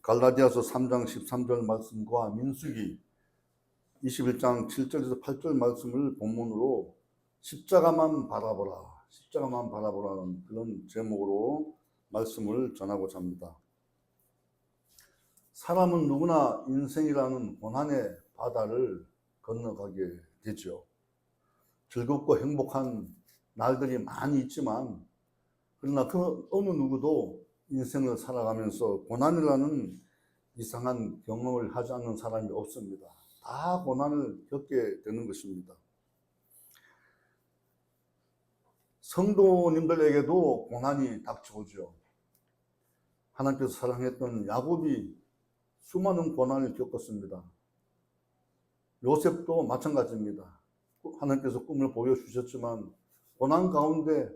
갈라디아서 3장 13절 말씀과 민수기 21장 7절에서 8절 말씀을 본문으로 십자가만 바라보라는 그런 제목으로 말씀을 전하고자 합니다. 사람은 누구나 인생이라는 고난의 바다를 건너가게 되죠. 즐겁고 행복한 날들이 많이 있지만 그러나 그 어느 누구도 인생을 살아가면서 고난이라는 이상한 경험을 하지 않는 사람이 없습니다. 다 고난을 겪게 되는 것입니다. 성도님들에게도 고난이 닥쳐오죠. 하나님께서 사랑했던 야곱이 수많은 고난을 겪었습니다. 요셉도 마찬가지입니다. 하나님께서 꿈을 보여주셨지만 고난 가운데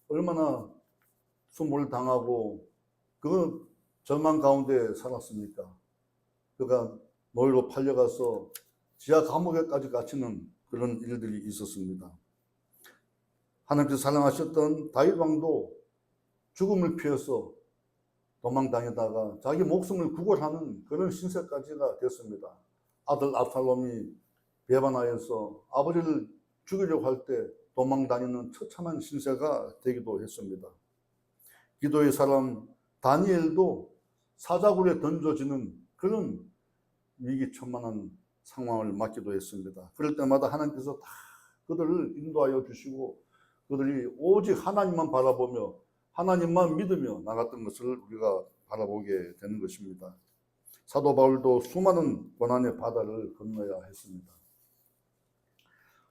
얼마나 수모를 당하고 그 절망 가운데 살았습니까? 그가 노예로 팔려가서 지하 감옥에까지 갇히는 그런 일들이 있었습니다. 하나님께서 사랑하셨던 다윗 왕도 죽음을 피해서 도망다니다가 자기 목숨을 구걸하는 그런 신세까지가 됐습니다. 아들 압살롬이 배반하여서 아버지를 죽이려고 할 때 도망다니는 처참한 신세가 되기도 했습니다. 기도의 사람 다니엘도 사자굴에 던져지는 그런 위기천만한 상황을 맞기도 했습니다. 그럴 때마다 하나님께서 다 그들을 인도하여 주시고 그들이 오직 하나님만 바라보며 하나님만 믿으며 나갔던 것을 우리가 바라보게 되는 것입니다. 사도 바울도 수많은 고난의 바다를 건너야 했습니다.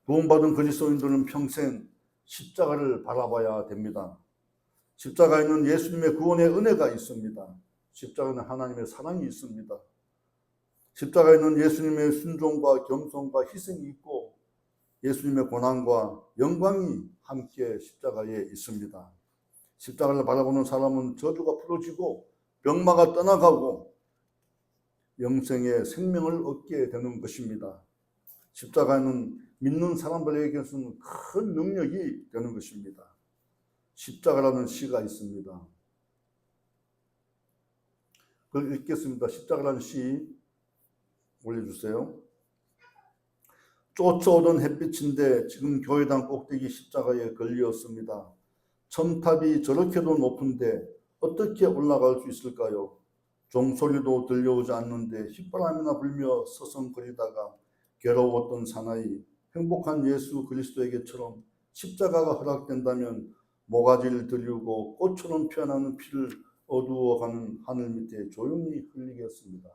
구원받은 그리스도인들은 평생 십자가를 바라봐야 됩니다. 십자가에는 예수님의 구원의 은혜가 있습니다. 십자가에는 하나님의 사랑이 있습니다. 십자가에는 예수님의 순종과 겸손과 희생이 있고 예수님의 고난과 영광이 함께 십자가에 있습니다. 십자가를 바라보는 사람은 저주가 풀어지고 병마가 떠나가고 영생의 생명을 얻게 되는 것입니다. 십자가는 믿는 사람들에게서는 큰 능력이 되는 것입니다. 십자가라는 시가 있습니다. 그걸 읽겠습니다. 십자가라는 시 올려주세요. 쫓아오던 햇빛인데 지금 교회당 꼭대기 십자가에 걸렸습니다. 첨탑이 저렇게도 높은데 어떻게 올라갈 수 있을까요? 종소리도 들려오지 않는데 휘바람이나 불며 서성거리다가 괴로웠던 사나이 행복한 예수 그리스도에게처럼 십자가가 허락된다면 모가지를 들이고 꽃처럼 피어나는 피를 어두워가는 하늘 밑에 조용히 흘리겠습니다.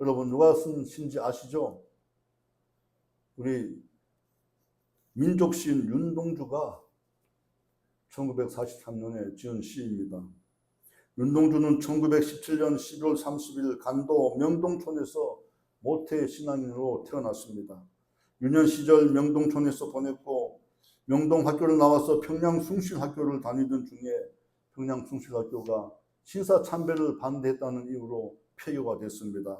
여러분 누가 쓴 시인지 아시죠? 우리 민족시인 윤동주가 1943년에 지은 시입니다. 윤동주는 1917년 11월 30일 간도 명동촌에서 모태 신앙인으로 태어났습니다. 유년 시절 명동촌에서 보냈고 명동학교를 나와서 평양숭실학교를 다니던 중에 평양숭실학교가 신사참배를 반대했다는 이유로 폐교가 됐습니다.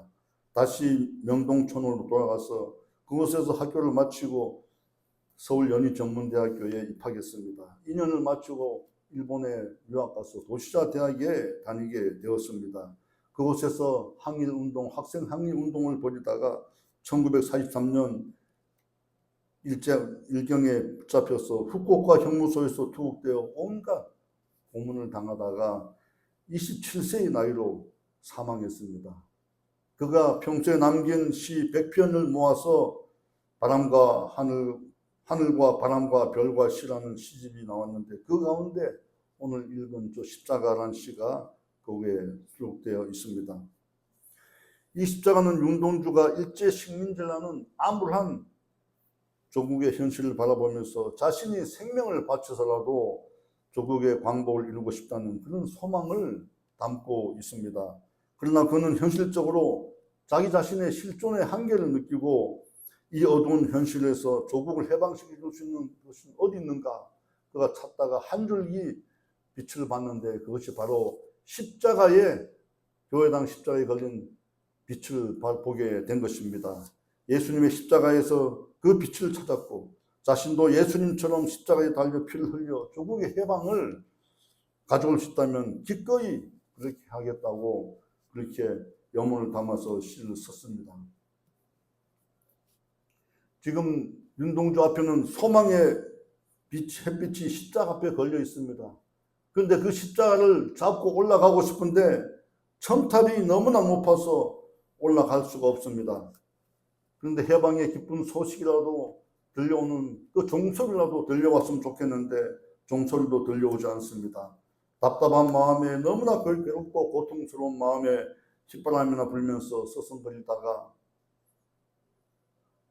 다시 명동촌으로 돌아가서 그곳에서 학교를 마치고 서울연희전문대학교에 입학했습니다. 2년을 마치고 일본에 유학 가서 도시자 대학에 다니게 되었습니다. 그곳에서 항일운동, 학생 항일운동을 벌이다가 1943년 일경에 붙잡혀서 후쿠오카 형무소에서 투옥되어 온갖 고문을 당하다가 27세의 나이로 사망했습니다. 그가 평소에 남긴 시 100편을 모아서 바람과 하늘과 바람과 별과 시라는 시집이 나왔는데 그 가운데 오늘 읽은 저 십자가라는 시가 거기에 수록되어 있습니다. 이 십자가는 윤동주가 일제 식민지라는 암울한 조국의 현실을 바라보면서 자신이 생명을 바쳐서라도 조국의 광복을 이루고 싶다는 그런 소망을 담고 있습니다. 그러나 그는 현실적으로 자기 자신의 실존의 한계를 느끼고 이 어두운 현실에서 조국을 해방시켜 줄 수 있는 것은 어디 있는가? 그가 찾다가 한 줄기 빛을 봤는데 그것이 바로 십자가에 교회당 십자가에 걸린 빛을 보게 된 것입니다. 예수님의 십자가에서 그 빛을 찾았고 자신도 예수님처럼 십자가에 달려 피를 흘려 조국의 해방을 가져올 수 있다면 기꺼이 그렇게 하겠다고 그렇게 염원을 담아서 시를 썼습니다. 지금 윤동주 앞에는 소망의 햇빛이 십자가 앞에 걸려 있습니다. 그런데 그 십자가를 잡고 올라가고 싶은데 첨탑이 너무나 높아서 올라갈 수가 없습니다. 그런데 해방의 기쁜 소식이라도 들려오는 그 종소리라도 들려왔으면 좋겠는데 종소리도 들려오지 않습니다. 답답한 마음에 너무나 괴롭고 고통스러운 마음에 휘바람이나 불면서 서성거리다가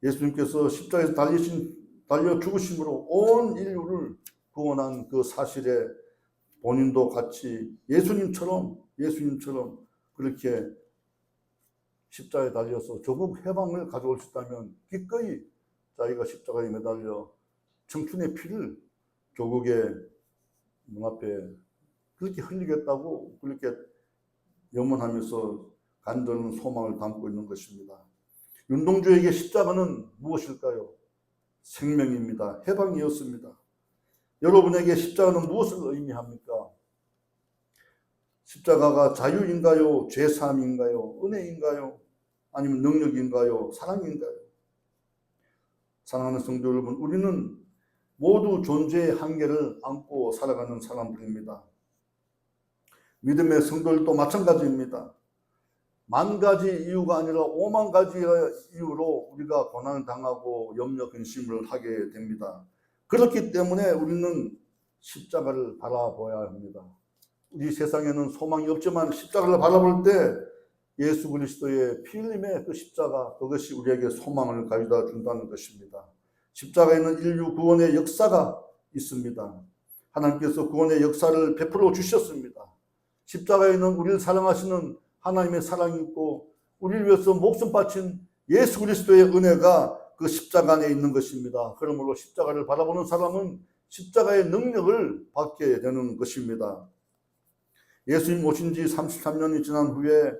예수님께서 십자가에서 달려 죽으심으로 온 인류를 구원한 그 사실에 본인도 같이 예수님처럼 그렇게 십자가에 달려서 조국 해방을 가져올 수 있다면 기꺼이 자기가 십자가에 매달려 청춘의 피를 조국의 눈앞에 그렇게 흘리겠다고 그렇게 염원하면서 간절한 소망을 담고 있는 것입니다. 윤동주에게 십자가는 무엇일까요? 생명입니다. 해방이었습니다. 여러분에게 십자가는 무엇을 의미합니까? 십자가가 자유인가요? 죄사함인가요? 은혜인가요? 아니면 능력인가요? 사랑인가요? 사랑하는 성도 여러분, 우리는 모두 존재의 한계를 안고 살아가는 사람들입니다. 믿음의 성도들도 마찬가지입니다. 만 가지 이유가 아니라 5만 가지 이유로 우리가 고난을 당하고 염려 근심을 하게 됩니다. 그렇기 때문에 우리는 십자가를 바라보아야 합니다. 우리 세상에는 소망이 없지만 십자가를 바라볼 때 예수 그리스도의 피 흘림의 그 십자가, 그것이 우리에게 소망을 가져다 준다는 것입니다. 십자가에는 인류 구원의 역사가 있습니다. 하나님께서 구원의 역사를 베풀어 주셨습니다. 십자가에는 우리를 사랑하시는 하나님의 사랑이 있고 우리를 위해서 목숨 바친 예수 그리스도의 은혜가 그 십자가 안에 있는 것입니다. 그러므로 십자가를 바라보는 사람은 십자가의 능력을 받게 되는 것입니다. 예수님 오신 지 33년이 지난 후에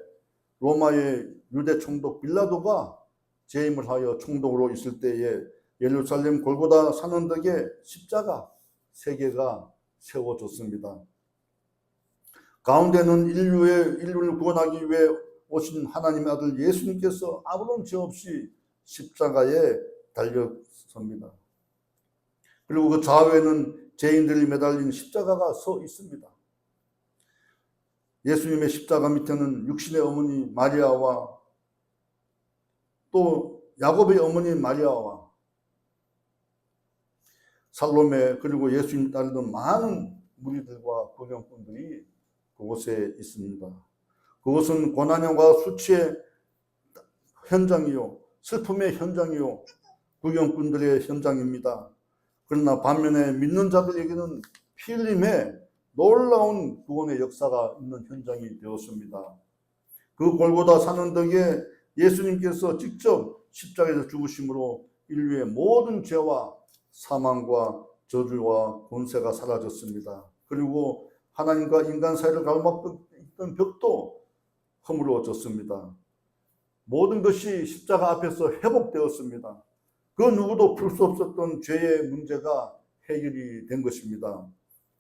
로마의 유대 총독 빌라도가 재임을 하여 총독으로 있을 때에 예루살렘 골고다 산언덕에 십자가 3개가 세워졌습니다. 가운데는 인류를 구원하기 위해 오신 하나님의 아들 예수님께서 아무런 죄 없이 십자가에 달려섭니다. 그리고 그 좌우에는 죄인들이 매달린 십자가가 서 있습니다. 예수님의 십자가 밑에는 육신의 어머니 마리아와 또 야곱의 어머니 마리아와 살로메 그리고 예수님 따르던 많은 무리들과 구경꾼들이 그곳에 있습니다. 그것은 고난과 수치의 현장이요, 슬픔의 현장이요, 구경꾼들의 현장입니다. 그러나 반면에 믿는 자들에게는 피 흘림의 놀라운 구원의 역사가 있는 현장이 되었습니다. 그 골고다 산언덕에 예수님께서 직접 십자가에서 죽으심으로 인류의 모든 죄와 사망과 저주와 권세가 사라졌습니다. 그리고 하나님과 인간 사이를 가로막던 벽도 허물어졌습니다. 모든 것이 십자가 앞에서 회복되었습니다. 그 누구도 풀 수 없었던 죄의 문제가 해결이 된 것입니다.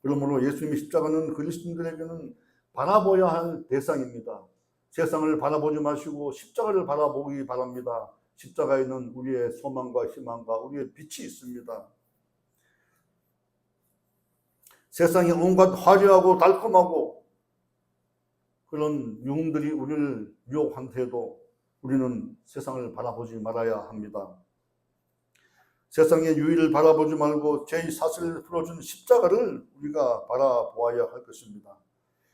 그러므로 예수님의 십자가는 그리스도인들에게는 바라보아야 할 대상입니다. 세상을 바라보지 마시고 십자가를 바라보기 바랍니다. 십자가에는 우리의 소망과 희망과 우리의 빛이 있습니다. 세상에 온갖 화려하고 달콤하고 그런 유흥들이 우리를 유혹한데도 우리는 세상을 바라보지 말아야 합니다. 세상의 유의를 바라보지 말고 죄의 사슬을 풀어준 십자가를 우리가 바라보아야 할 것입니다.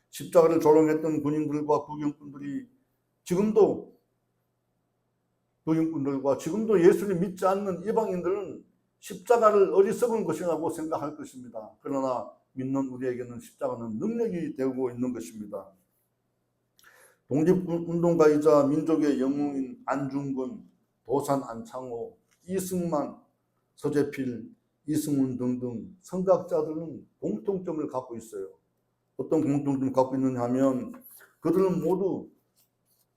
십자가를 조롱했던 군인들과 구경꾼들이 지금도 예수를 믿지 않는 이방인들은 십자가를 어리석은 것이라고 생각할 것입니다. 그러나 믿는 우리에게는 십자가는 능력이 되고 있는 것입니다. 독립운동가이자 민족의 영웅인 안중근, 도산 안창호, 이승만, 서재필, 이승훈 등등 선각자들은 공통점을 갖고 있어요. 어떤 공통점을 갖고 있느냐 하면 그들은 모두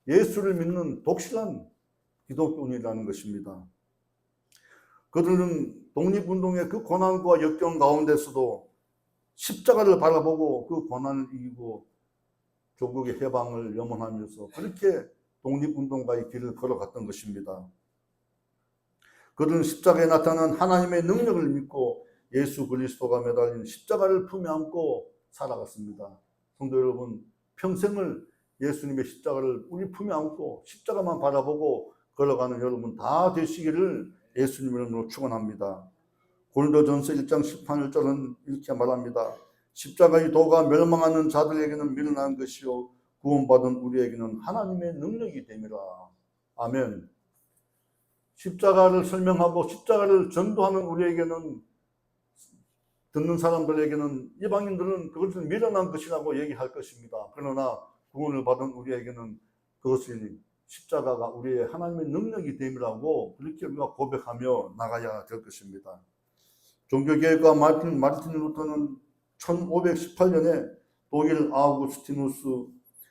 예수를 믿는 독실한 기독교인이라는 것입니다. 그들은 독립운동의 그 고난과 역경 가운데서도 십자가를 바라보고 그 고난을 이기고 조국의 해방을 염원하면서 그렇게 독립운동가의 길을 걸어갔던 것입니다. 그들은 십자가에 나타난 하나님의 능력을 믿고 예수 그리스도가 매달린 십자가를 품에 안고 살아갔습니다. 성도 여러분, 평생을 예수님의 십자가를 우리 품에 안고 십자가만 바라보고 걸어가는 여러분 다 되시기를 예수님 이름으로 축원합니다. 고린도전서 1장 18절은 이렇게 말합니다. 십자가의 도가 멸망하는 자들에게는 미련한 것이요 구원받은 우리에게는 하나님의 능력이 됨이라. 아멘. 십자가를 설명하고 십자가를 전도하는 우리에게는, 듣는 사람들에게는, 이방인들은 그것을 미련한 것이라고 얘기할 것입니다. 그러나 구원을 받은 우리에게는 그것이 십자가가 우리의 하나님의 능력이 됨이라고 그렇게 우리가 고백하며 나가야 될 것입니다. 종교개혁가 마르틴 루터는 1518년에 독일 아우구스티누스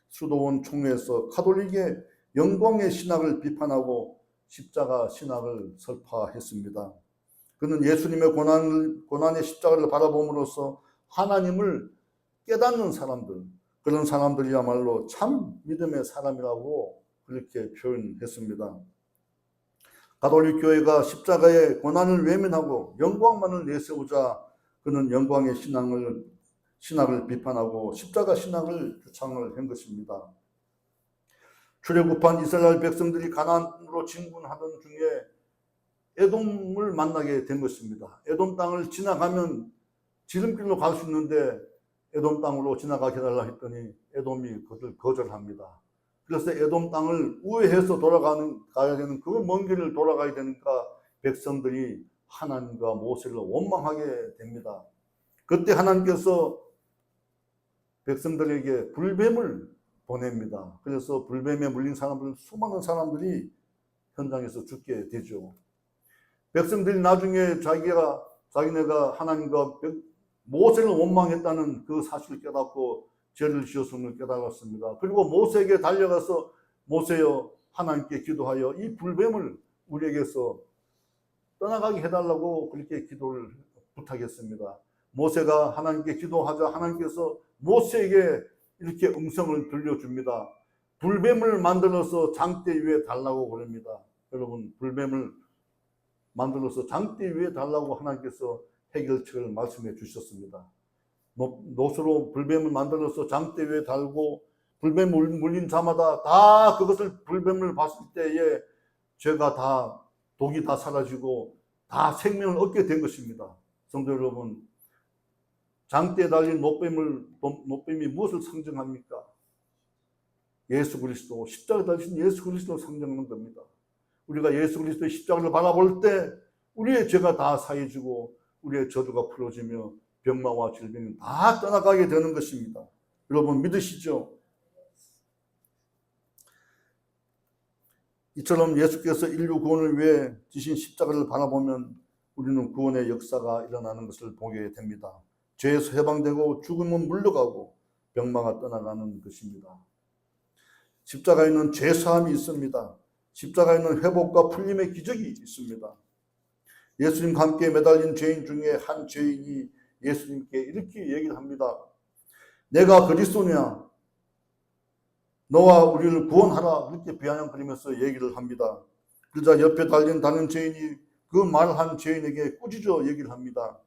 수도원 총회에서 카톨릭의 영광의 신학을 비판하고 십자가 신학을 설파했습니다. 그는 예수님의 고난의 십자가를 바라봄으로써 하나님을 깨닫는 사람들, 그런 사람들이야말로 참 믿음의 사람이라고 그렇게 표현했습니다. 가톨릭 교회가 십자가의 고난을 외면하고 영광만을 내세우자 그는 영광의 신학을 비판하고 십자가 신학을 주창을 한 것입니다. 출애굽한 이스라엘 백성들이 가나안으로 진군하던 중에 에돔을 만나게 된 것입니다. 에돔 땅을 지나가면 지름길로 갈 수 있는데 에돔 땅으로 지나가게 해달라 했더니 에돔이 그것을 거절합니다. 그래서 에돔 땅을 우회해서 가야 되는 그 먼 길을 돌아가야 되니까 백성들이 하나님과 모세를 원망하게 됩니다. 그때 하나님께서 백성들에게 불뱀을 보냅니다. 그래서 불뱀에 물린 수많은 사람들이 현장에서 죽게 되죠. 백성들이 나중에 자기네가 하나님과 모세를 원망했다는 그 사실을 깨닫고 죄를 지었음을 깨달았습니다. 그리고 모세에게 달려가서 모세여 하나님께 기도하여 이 불뱀을 우리에게서 떠나가게 해달라고 그렇게 기도를 부탁했습니다. 모세가 하나님께 기도하자 하나님께서 모세에게 이렇게 음성을 들려줍니다. 불뱀을 만들어서 장대 위에 달라고 그럽니다. 여러분, 불뱀을 만들어서 장대 위에 달라고 하나님께서 해결책을 말씀해 주셨습니다. 노수로 불뱀을 만들어서 장대 위에 달고 불뱀 물린 자마다 다 그것을 불뱀을 봤을 때에 죄가 다, 독이 다 사라지고 다 생명을 얻게 된 것입니다. 성도 여러분, 장대에 달린 노뱀이 무엇을 상징합니까? 예수 그리스도, 십자가에 달리신 예수 그리스도를 상징하는 겁니다. 우리가 예수 그리스도의 십자가를 바라볼 때 우리의 죄가 다 사해지고 우리의 저주가 풀어지며 병마와 질병이 다 떠나가게 되는 것입니다. 여러분 믿으시죠? 이처럼 예수께서 인류 구원을 위해 지신 십자가를 바라보면 우리는 구원의 역사가 일어나는 것을 보게 됩니다. 죄에서 해방되고 죽음은 물러가고 병마가 떠나가는 것입니다. 십자가에는 죄사함이 있습니다. 십자가에는 회복과 풀림의 기적이 있습니다. 예수님과 함께 매달린 죄인 중에 한 죄인이 예수님께 이렇게 얘기를 합니다. 내가 그리스도냐? 너와 우리를 구원하라. 이렇게 비아냥거리면서 얘기를 합니다. 그러자 옆에 달린 다른 죄인이 그 말한 죄인에게 꾸짖어 얘기를 합니다.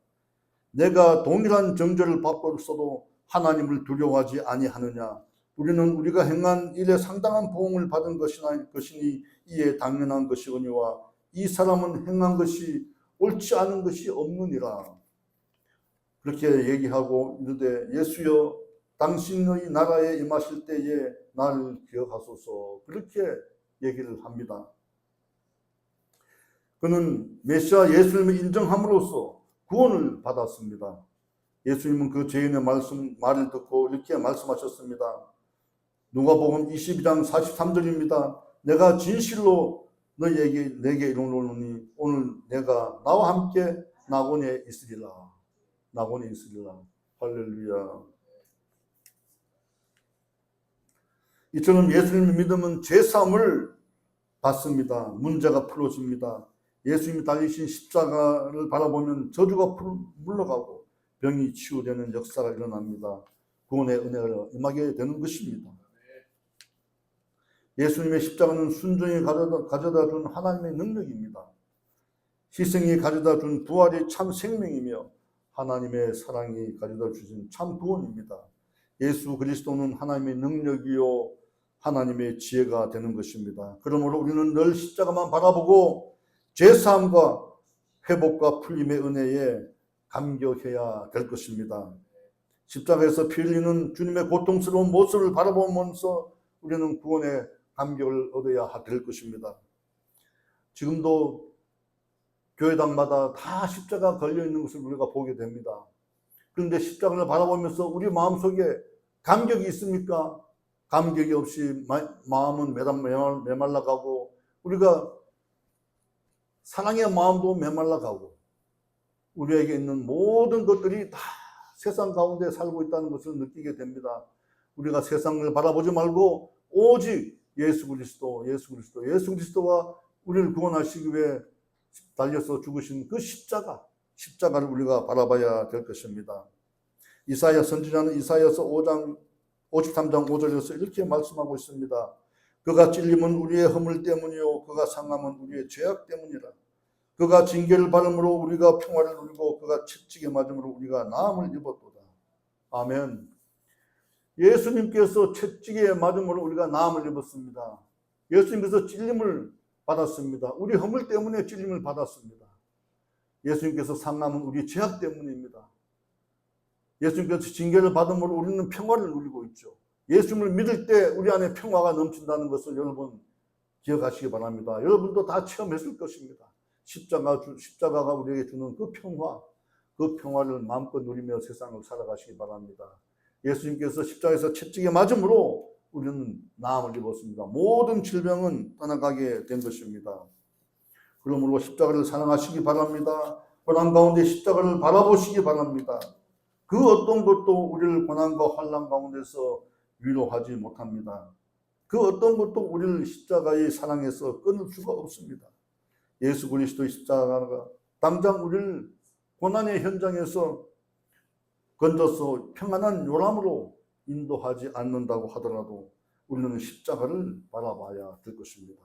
내가 동일한 정죄를 받고 있어도 하나님을 두려워하지 아니하느냐? 우리는 우리가 행한 일에 상당한 보응을 받은 것이니 이에 당연한 것이거니와 이 사람은 행한 것이 옳지 않은 것이 없느니라. 그렇게 얘기하고 이르되 예수여 당신의 나라에 임하실 때에 나를 기억하소서. 그렇게 얘기를 합니다. 그는 메시아 예수님을 인정함으로써 구원을 받았습니다. 예수님은 그 죄인의 말을 듣고 이렇게 말씀하셨습니다. 누가복음 22장 43절입니다. 내가 진실로 내게 이르노니 오늘 내가 나와 함께 낙원에 있으리라. 낙원에 있으리라. 할렐루야. 이처럼 예수님의 믿음은 죄사함을 받습니다. 문제가 풀어집니다. 예수님이 달리신 십자가를 바라보면 저주가 물러가고 병이 치유되는 역사가 일어납니다. 구원의 은혜가 임하게 되는 것입니다. 예수님의 십자가는 순종이 가져다 준 하나님의 능력입니다. 희생이 가져다 준 부활이 참 생명이며 하나님의 사랑이 가져다 주신 참 구원입니다. 예수 그리스도는 하나님의 능력이요 하나님의 지혜가 되는 것입니다. 그러므로 우리는 늘 십자가만 바라보고 죄사함과 회복과 풀림의 은혜에 감격해야 될 것입니다. 십자가에서 피 흘리는 주님의 고통스러운 모습을 바라보면서 우리는 구원의 감격을 얻어야 될 것입니다. 지금도 교회당마다 다 십자가 걸려 있는 것을 우리가 보게 됩니다. 그런데 십자가를 바라보면서 우리 마음속에 감격이 있습니까? 감격이 없이 마음은 메말라가고 우리가 사랑의 마음도 메말라가고 우리에게 있는 모든 것들이 다 세상 가운데 살고 있다는 것을 느끼게 됩니다. 우리가 세상을 바라보지 말고 오직 예수 그리스도가 우리를 구원하시기 위해 달려서 죽으신 그 십자가를 우리가 바라봐야 될 것입니다. 이사야 선지자는 이사야서 53장 5절에서 이렇게 말씀하고 있습니다. 그가 찔림은 우리의 허물 때문이요 그가 상함은 우리의 죄악 때문이라. 그가 징계를 받음으로 우리가 평화를 누리고 그가 채찍에 맞음으로 우리가 나음을 입었도다. 아멘. 예수님께서 채찍에 맞음으로 우리가 나음을 입었습니다. 예수님께서 찔림을 받았습니다. 우리 허물 때문에 찔림을 받았습니다. 예수님께서 상함은 우리 죄악 때문입니다. 예수님께서 징계를 받음으로 우리는 평화를 누리고 있죠. 예수님을 믿을 때 우리 안에 평화가 넘친다는 것을 여러분 기억하시기 바랍니다. 여러분도 다 체험했을 것입니다. 십자가가 우리에게 주는 그 평화를 마음껏 누리며 세상을 살아가시기 바랍니다. 예수님께서 십자가에서 채찍에 맞음으로 우리는 나음을 입었습니다. 모든 질병은 떠나가게 된 것입니다. 그러므로 십자가를 사랑하시기 바랍니다. 고난 가운데 십자가를 바라보시기 바랍니다. 그 어떤 것도 우리를 고난과 환난 가운데서 위로하지 못합니다. 그 어떤 것도 우리를 십자가의 사랑에서 끊을 수가 없습니다. 예수 그리스도의 십자가가 당장 우리를 고난의 현장에서 건져서 평안한 요람으로 인도하지 않는다고 하더라도 우리는 십자가를 바라봐야 될 것입니다.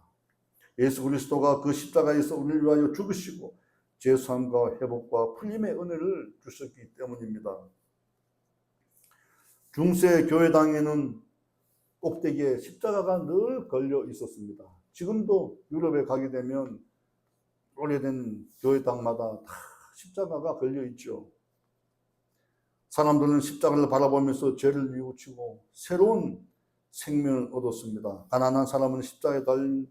예수 그리스도가 그 십자가에서 우리를 위하여 죽으시고 죄사함과 회복과 풀림의 은혜를 주셨기 때문입니다. 중세 교회당에는 꼭대기에 십자가가 늘 걸려 있었습니다. 지금도 유럽에 가게 되면 오래된 교회당마다 다 십자가가 걸려 있죠. 사람들은 십자가를 바라보면서 죄를 뉘우치고 새로운 생명을 얻었습니다. 가난한 사람은 십자가에 달린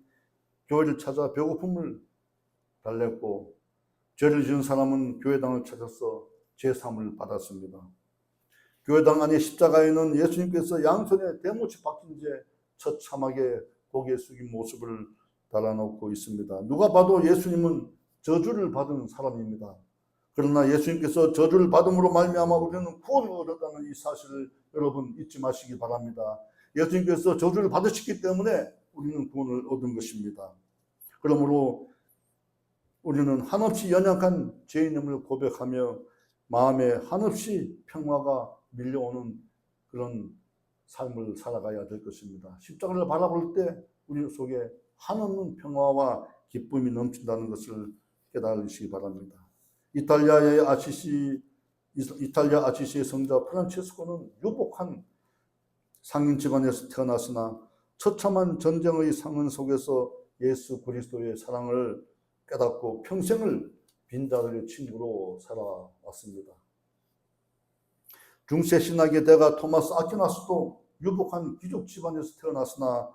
교회를 찾아 배고픔을 달랬고 죄를 지은 사람은 교회당을 찾아서 제사함을 받았습니다. 교회당 안의 십자가에는 예수님께서 양손에 대못이 박힌 채 처참하게 고개 숙인 모습을 달아놓고 있습니다. 누가 봐도 예수님은 저주를 받은 사람입니다. 그러나 예수님께서 저주를 받음으로 말미암아 우리는 구원을 얻었다는 이 사실을 여러분 잊지 마시기 바랍니다. 예수님께서 저주를 받으셨기 때문에 우리는 구원을 얻은 것입니다. 그러므로 우리는 한없이 연약한 죄인임을 고백하며 마음에 한없이 평화가 밀려오는 그런 삶을 살아가야 될 것입니다. 십자가를 바라볼 때 우리 속에 한없는 평화와 기쁨이 넘친다는 것을 깨달으시기 바랍니다. 이탈리아 아시시의 성자 프란체스코는 유복한 상인 집안에서 태어났으나 처참한 전쟁의 상흔 속에서 예수 그리스도의 사랑을 깨닫고 평생을 빈자들의 친구로 살아왔습니다. 중세 신학의 대가 토마스 아퀴나스도 유복한 귀족 집안에서 태어났으나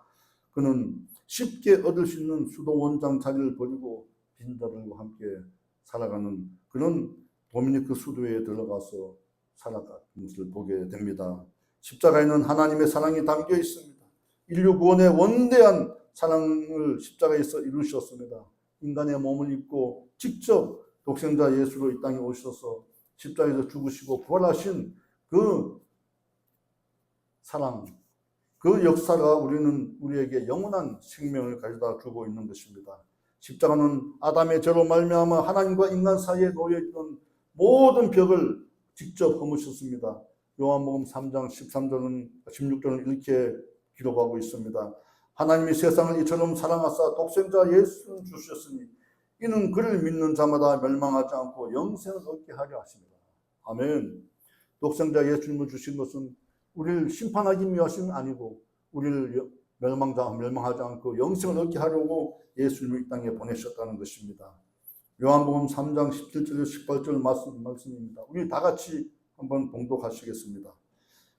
그는 쉽게 얻을 수 있는 수도 원장 자리를 버리고 빈자들과 함께 살아가는 그런 도미니크 수도에 들어가서 살아가는 것을 보게 됩니다. 십자가에는 하나님의 사랑이 담겨 있습니다. 인류 구원의 원대한 사랑을 십자가에서 이루셨습니다. 인간의 몸을 입고 직접 독생자 예수로 이 땅에 오셔서 십자가에서 죽으시고 부활하신 그 사랑, 그 역사가 우리에게 영원한 생명을 가져다 주고 있는 것입니다. 십자가는 아담의 죄로 말미암아 하나님과 인간 사이에 놓여있던 모든 벽을 직접 허무셨습니다. 요한복음 3장 13절은 16절은 이렇게 기록하고 있습니다. 하나님이 세상을 이처럼 사랑하사 독생자 예수를 주셨으니 이는 그를 믿는 자마다 멸망하지 않고 영생을 얻게 하려 하십니다. 아멘. 독생자 예수님을 주신 것은 우리를 심판하기 위하신 아니고 우리를 멸망하지 않고 영생을 얻게 하려고 예수님을 이 땅에 보내셨다는 것입니다. 요한복음 3장 17절 18절 말씀입니다. 우리 다 같이 한번 봉독하시겠습니다.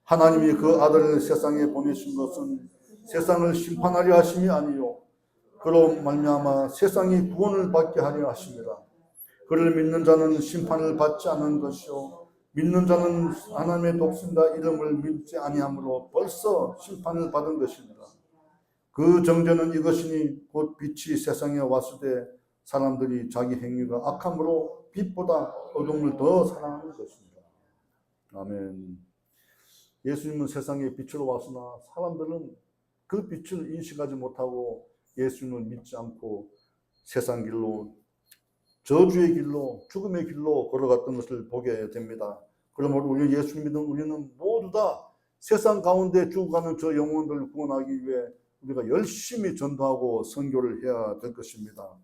하나님이 그 아들을 세상에 보내신 것은 세상을 심판하려 하심이 아니요 그로 말미암아 세상이 구원을 받게 하려 하심이라. 그를 믿는 자는 심판을 받지 않는 것이요 믿는 자는 하나님의 독생자 이름을 믿지 아니하므로 벌써 심판을 받은 것입니다. 그 정죄는 이것이니 곧 빛이 세상에 왔을 때 사람들이 자기 행위가 악함으로 빛보다 어둠을 더 사랑하는 것입니다. 아멘. 예수님은 세상에 빛으로 왔으나 사람들은 그 빛을 인식하지 못하고 예수님을 믿지 않고 세상 길로 저주의 길로 죽음의 길로 걸어갔던 것을 보게 됩니다. 그러므로 우리 예수님 믿는 우리는 모두 다 세상 가운데 죽어가는 저 영혼들을 구원하기 위해 우리가 열심히 전도하고 선교를 해야 될 것입니다.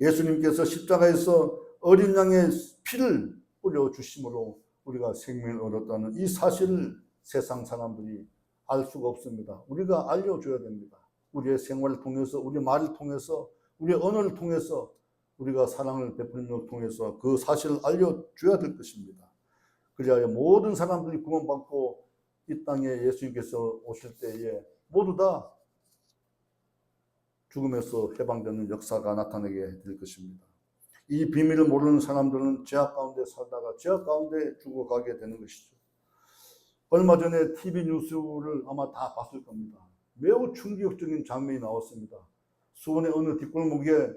예수님께서 십자가에서 어린 양의 피를 뿌려주심으로 우리가 생명을 얻었다는 이 사실을 세상 사람들이 알 수가 없습니다. 우리가 알려줘야 됩니다. 우리의 생활을 통해서, 우리 말을 통해서, 우리의 언어를 통해서, 우리가 사랑을 베푸는 것을 통해서 그 사실을 알려줘야 될 것입니다. 그래야 모든 사람들이 구원받고 이 땅에 예수님께서 오실 때에 모두 다 죽음에서 해방되는 역사가 나타나게 될 것입니다. 이 비밀을 모르는 사람들은 죄악 가운데 살다가 죄악 가운데 죽어가게 되는 것이죠. 얼마 전에 TV 뉴스를 아마 다 봤을 겁니다. 매우 충격적인 장면이 나왔습니다. 수원의 어느 뒷골목에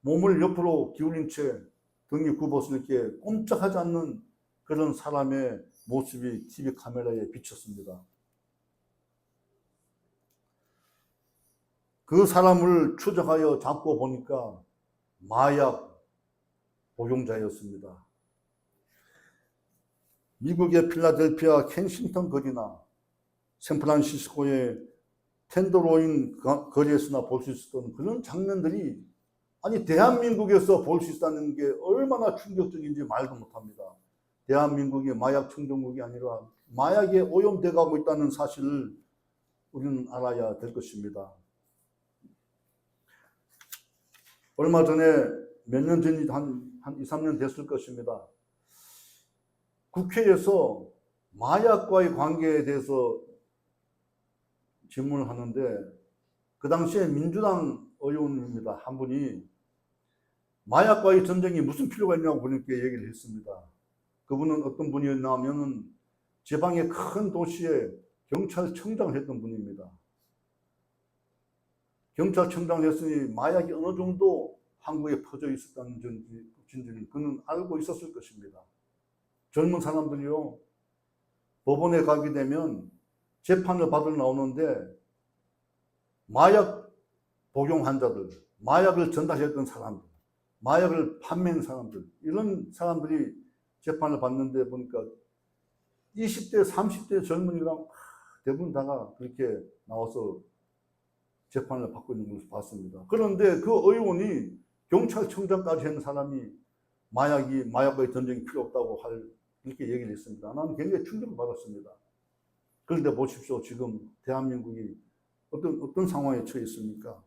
몸을 옆으로 기울인 채 등이 굽어서 이렇게 꼼짝하지 않는 그런 사람의 모습이 TV 카메라에 비쳤습니다. 그 사람을 추적하여 잡고 보니까 마약 복용자였습니다. 미국의 필라델피아 켄싱턴 거리나 샌프란시스코의 텐더로인 거리에서나 볼 수 있었던 그런 장면들이 아니 대한민국에서 볼 수 있다는 게 얼마나 충격적인지 말도 못합니다. 대한민국이 마약 청정국이 아니라 마약에 오염돼 가고 있다는 사실을 우리는 알아야 될 것입니다. 얼마 전에 몇 년 전이 한 2, 3년 됐을 것입니다. 국회에서 마약과의 관계에 대해서 질문을 하는데 그 당시에 민주당 의원입니다. 한 분이 마약과의 전쟁이 무슨 필요가 있냐고 그렇게 얘기를 했습니다. 그분은 어떤 분이었냐면은 지방의 큰 도시에 경찰청장을 했던 분입니다. 경찰청장을 했으니 마약이 어느 정도 한국에 퍼져 있었다는 진지는 그는 알고 있었을 것입니다. 젊은 사람들이요, 법원에 가게 되면 재판을 받으러 나오는데 마약 복용 환자들, 마약을 전달했던 사람들, 마약을 판매한 사람들, 이런 사람들이 재판을 받는데 보니까 20대, 30대 젊은이랑 대부분 다가 그렇게 나와서 재판을 받고 있는 것을 봤습니다. 그런데 그 의원이 경찰청장까지 한 사람이 마약과의 전쟁이 필요 없다고 이렇게 얘기를 했습니다. 나는 굉장히 충격을 받았습니다. 그런데 보십시오. 지금 대한민국이 어떤 상황에 처해 있습니까?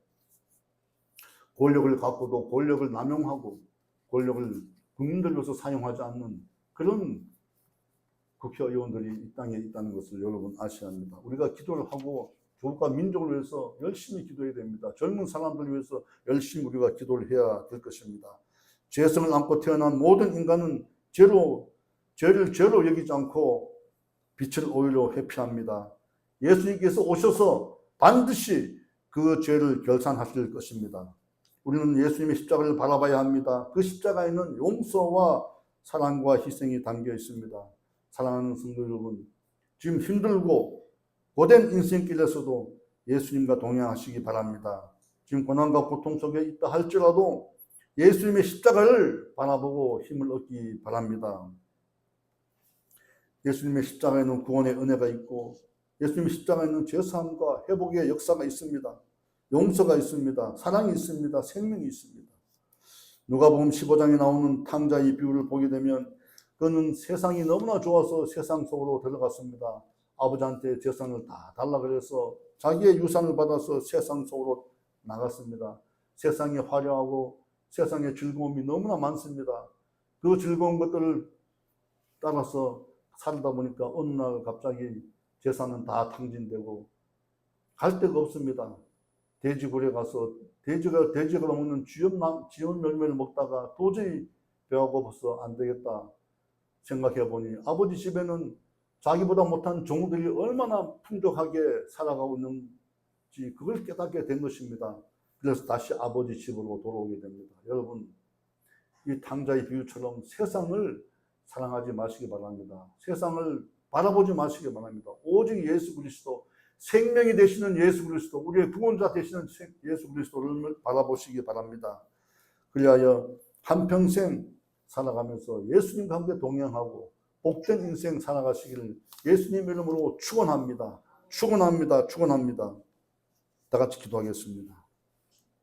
권력을 갖고도 권력을 남용하고 권력을 국민들 위해서 사용하지 않는 그런 국회의원들이 이 땅에 있다는 것을 여러분 아셔야 합니다. 우리가 기도를 하고 조국과 민족을 위해서 열심히 기도해야 됩니다. 젊은 사람들을 위해서 열심히 우리가 기도를 해야 될 것입니다. 죄성을 안고 태어난 모든 인간은 죄를 죄로 여기지 않고 빛을 오히려 회피합니다. 예수님께서 오셔서 반드시 그 죄를 결산하실 것입니다. 우리는 예수님의 십자가를 바라봐야 합니다. 그 십자가에는 용서와 사랑과 희생이 담겨 있습니다. 사랑하는 성도 여러분, 지금 힘들고 고된 인생길에서도 예수님과 동행하시기 바랍니다. 지금 고난과 고통 속에 있다 할지라도 예수님의 십자가를 바라보고 힘을 얻기 바랍니다. 예수님의 십자가에는 구원의 은혜가 있고 예수님의 십자가에는 죄사함과 회복의 역사가 있습니다. 용서가 있습니다. 사랑이 있습니다. 생명이 있습니다. 누가복음 15장에 나오는 탕자의 비유를 보게 되면 그는 세상이 너무나 좋아서 세상 속으로 들어갔습니다. 아버지한테 재산을 다 달라 그래서 자기의 유산을 받아서 세상 속으로 나갔습니다. 세상이 화려하고 세상의 즐거움이 너무나 많습니다. 그 즐거운 것들을 따라서 살다 보니까 어느 날 갑자기 재산은 다 탕진되고 갈 데가 없습니다. 돼지굴에 가서 돼지가 먹는 쥐염 열매를 먹다가 도저히 배가 고파서 안 되겠다 생각해 보니 아버지 집에는 자기보다 못한 종들이 얼마나 풍족하게 살아가고 있는지 그걸 깨닫게 된 것입니다. 그래서 다시 아버지 집으로 돌아오게 됩니다. 여러분, 이 탕자의 비유처럼 세상을 사랑하지 마시기 바랍니다. 세상을 바라보지 마시기 바랍니다. 오직 예수 그리스도, 생명이 되시는 예수 그리스도, 우리의 구원자 되시는 예수 그리스도를 바라보시기 바랍니다. 그리하여 한평생 살아가면서 예수님과 함께 동행하고 복된 인생 살아가시기를 예수님 이름으로 축원합니다. 축원합니다. 축원합니다. 다 같이 기도하겠습니다.